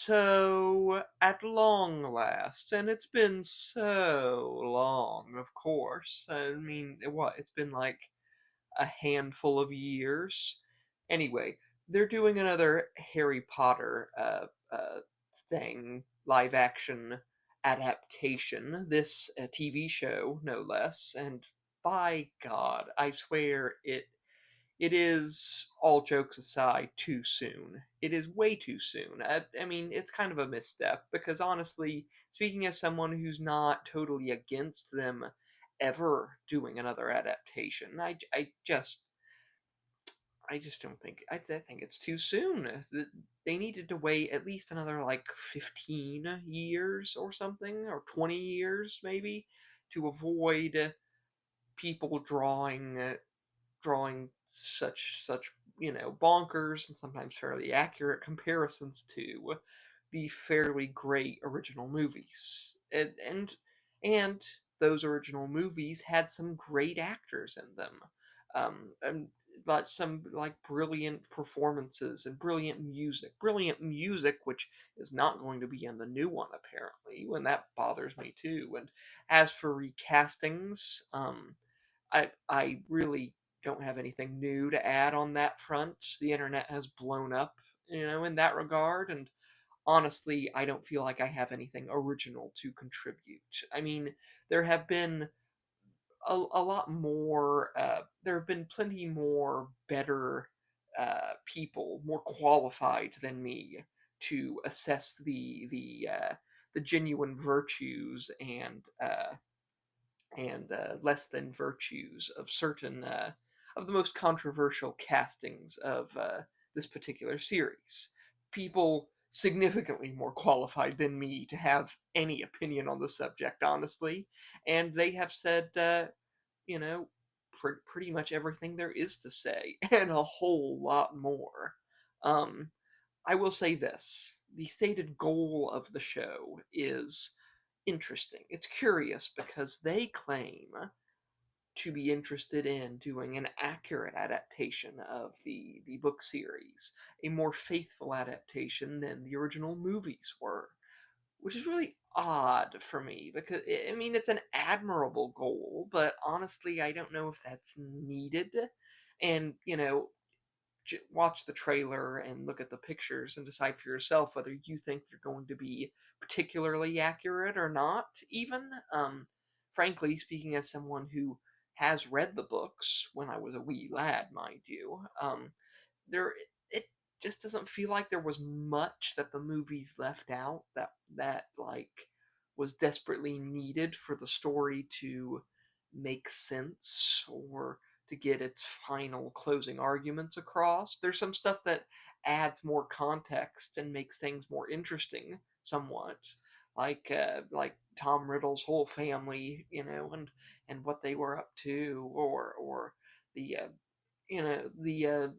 So, at long last, and it's been so long, of course. I mean, what? It's been like a handful of years. Anyway, they're doing another Harry Potter thing, live action adaptation. This TV show, no less. And by God, I swear it is, all jokes aside, too soon. It is way too soon. I mean, it's kind of a misstep because honestly, speaking as someone who's not totally against them ever doing another adaptation, I just don't think, I think it's too soon. They needed to wait at least another like 15 years or something, or 20 years maybe, to avoid people drawing such bonkers and sometimes fairly accurate comparisons to the fairly great original movies. And those original movies had some great actors in them, and like some like brilliant performances and brilliant music which is not going to be in the new one apparently, and that bothers me too. And as for recastings, I really don't have anything new to add on that front. The internet has blown up, in that regard, and honestly, I don't feel like I have anything original to contribute. I mean, there have been a lot more. There have been plenty more better people, more qualified than me, to assess the genuine virtues and less than virtues of certain of the most controversial castings of this particular series. People significantly more qualified than me to have any opinion on the subject, honestly, and they have said, you know, pretty much everything there is to say, and a whole lot more. Um, I will say this: the stated goal of the show is interesting. It's curious because they claim to be interested in doing an accurate adaptation of the book series, a more faithful adaptation than the original movies were, which is really odd for me because I mean it's an admirable goal, but honestly I don't know if that's needed. And watch the trailer and look at the pictures and decide for yourself whether you think they're going to be particularly accurate or not, even. Frankly, speaking as someone who has read the books when I was a wee lad, mind you, there it just doesn't feel like there was much that the movies left out that like was desperately needed for the story to make sense or to get its final closing arguments across. There's some stuff that adds more context and makes things more interesting somewhat, like Tom Riddle's whole family, and what they were up to, or the the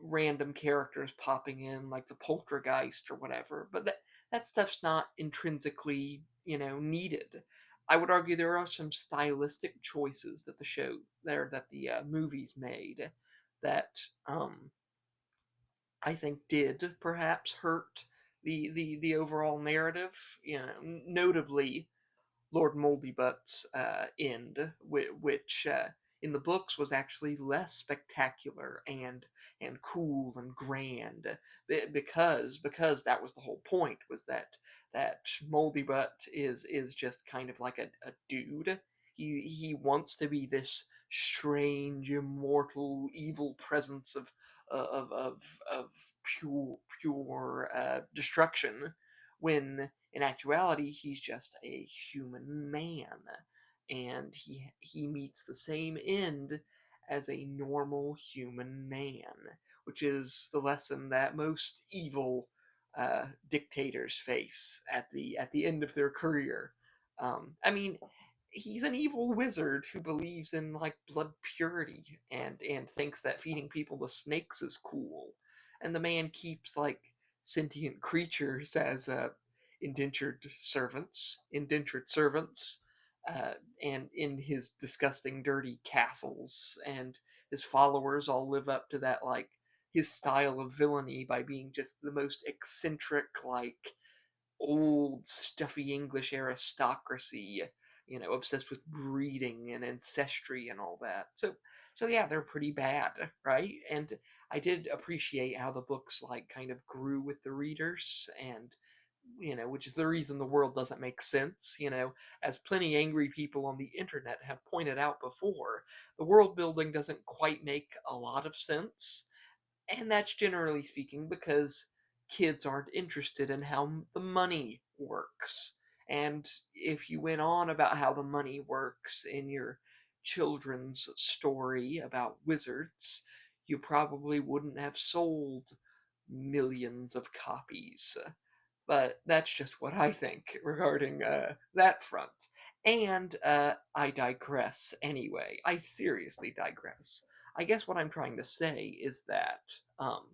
random characters popping in like the poltergeist or whatever. But that stuff's not intrinsically, needed. I would argue there are some stylistic choices that the show there that the movies made that I think did perhaps hurt the overall narrative. Notably Lord Moldybutt's end, which in the books was actually less spectacular and cool and grand, because that was the whole point, was that Moldybutt is just kind of like a dude. He wants to be this strange, immortal, evil presence of pure destruction, when in actuality he's just a human man, and he meets the same end as a normal human man, which is the lesson that most evil dictators face at the end of their career. I mean, he's an evil wizard who believes in like blood purity and thinks that feeding people to snakes is cool, and the man keeps like sentient creatures as indentured servants, and in his disgusting, dirty castles, and his followers all live up to that like his style of villainy by being just the most eccentric, like old stuffy English aristocracy, obsessed with breeding and ancestry and all that. So yeah, they're pretty bad, right? And I did appreciate how the books like kind of grew with the readers, and which is the reason the world doesn't make sense. As plenty angry people on the internet have pointed out before, the world building doesn't quite make a lot of sense, and that's generally speaking because kids aren't interested in how the money works. And if you went on about how the money works in your children's story about wizards, you probably wouldn't have sold millions of copies. But that's just what I think regarding that front. And I digress anyway. I seriously digress. I guess what I'm trying to say is that um,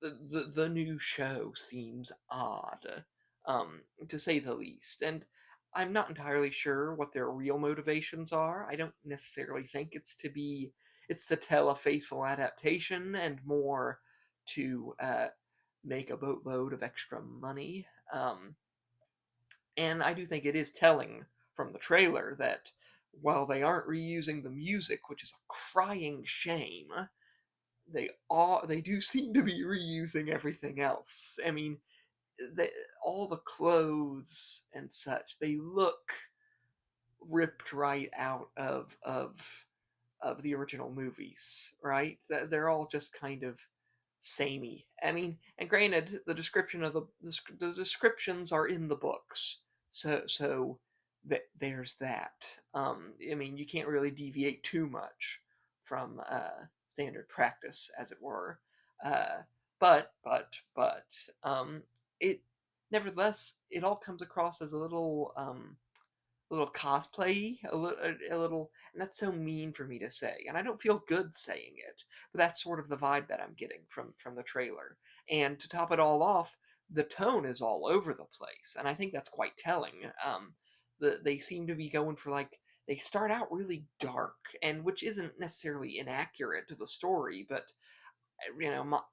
the new show seems odd, to say the least, and I'm not entirely sure what their real motivations are. I don't necessarily think it's to tell a faithful adaptation and more to make a boatload of extra money. And I do think it is telling from the trailer that while they aren't reusing the music, which is a crying shame, they do seem to be reusing everything else. I mean, they, all the clothes and such, they look ripped right out of the original movies, right? They're all just kind of samey. I mean, and granted, the description of the descriptions are in the books, so that there's that. I mean, you can't really deviate too much from standard practice, as it were. Uh, but it nevertheless it all comes across as a little cosplay, a little, and that's so mean for me to say, and I don't feel good saying it, but that's sort of the vibe that I'm getting from the trailer. And to top it all off, the tone is all over the place, and I think that's quite telling. They seem to be going for like they start out really dark, and which isn't necessarily inaccurate to the story, but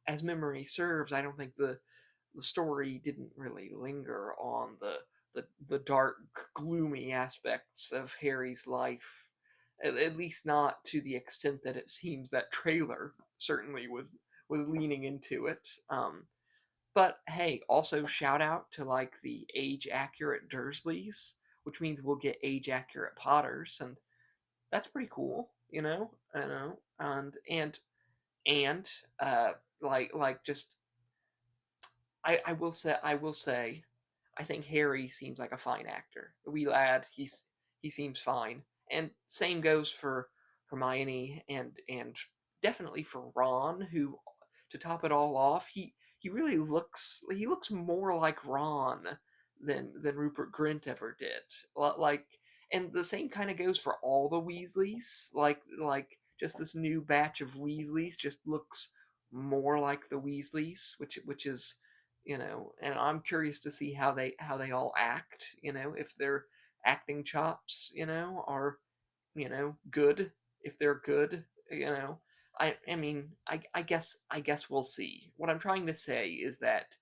as memory serves, I don't think the story didn't really linger on the dark, gloomy aspects of Harry's life, at least not to the extent that it seems that trailer certainly was leaning into it. But hey, also shout out to like the age accurate Dursleys, which means we'll get age accurate Potters, and that's pretty cool, I know, and like just I will say, I think Harry seems like a fine actor. The wee lad, he seems fine, and same goes for Hermione and definitely for Ron, who, to top it all off, he really looks more like Ron than Rupert Grint ever did. Like, and the same kind of goes for all the Weasleys. Like just this new batch of Weasleys just looks more like the Weasleys, which is and I'm curious to see how they all act, if their acting chops, are, good, if they're good, I mean, I guess we'll see. What I'm trying to say is that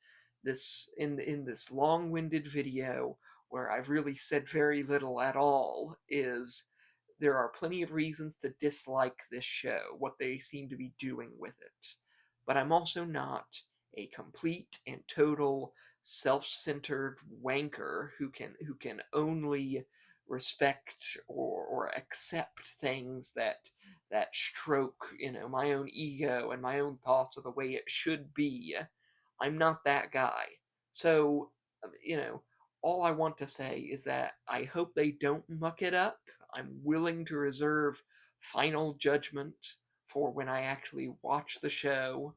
in this long-winded video where I've really said very little at all is there are plenty of reasons to dislike this show, what they seem to be doing with it. But I'm also not a complete and total self-centered wanker who can only respect or accept things that stroke my own ego and my own thoughts of the way it should be. I'm not that guy. So you know all I want to say is that I hope they don't muck it up. I'm willing to reserve final judgment for when I actually watch the show.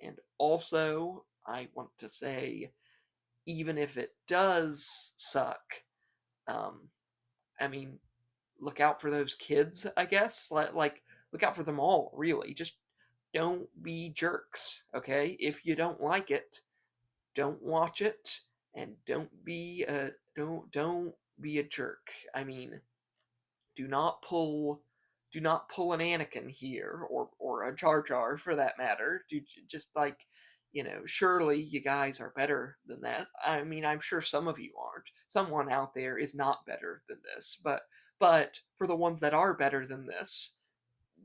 And also, I want to say, even if it does suck, um, I mean, look out for those kids, I guess. Like look out for them all, really. Just don't be jerks, okay? If you don't like it, don't watch it, and don't be a jerk. I mean, do not pull do not pull an Anakin here, or a Jar Jar for that matter. Just like, surely you guys are better than that. I mean, I'm sure some of you aren't. Someone out there is not better than this, but for the ones that are better than this,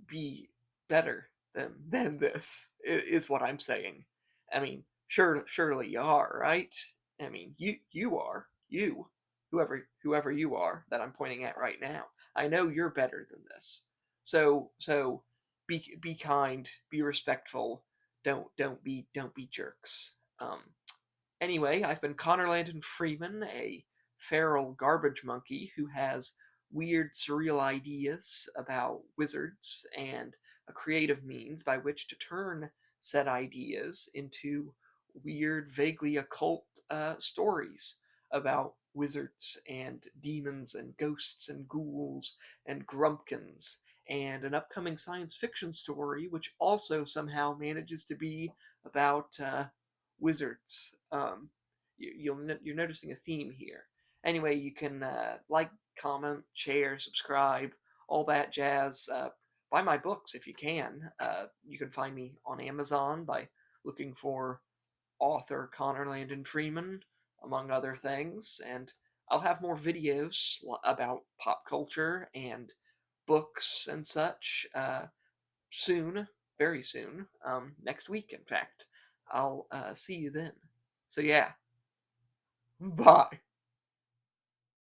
be better than this is what I'm saying. I mean, surely you are, right? I mean, you are, whoever you are that I'm pointing at right now. I know you're better than this. So be kind, be respectful. Don't be jerks. Anyway, I've been Connor Landon Freeman, a feral garbage monkey who has weird, surreal ideas about wizards and a creative means by which to turn said ideas into weird, vaguely occult stories about wizards and demons and ghosts and ghouls and grumpkins, and an upcoming science fiction story which also somehow manages to be about wizards. You're noticing a theme here. Anyway, you can like, comment, share, subscribe, all that jazz. Buy my books if you can. You can find me on Amazon by looking for author Connor Landon Freeman, among other things. And I'll have more videos about pop culture and books and such soon, very soon, next week, in fact. I'll see you then. So, yeah, bye.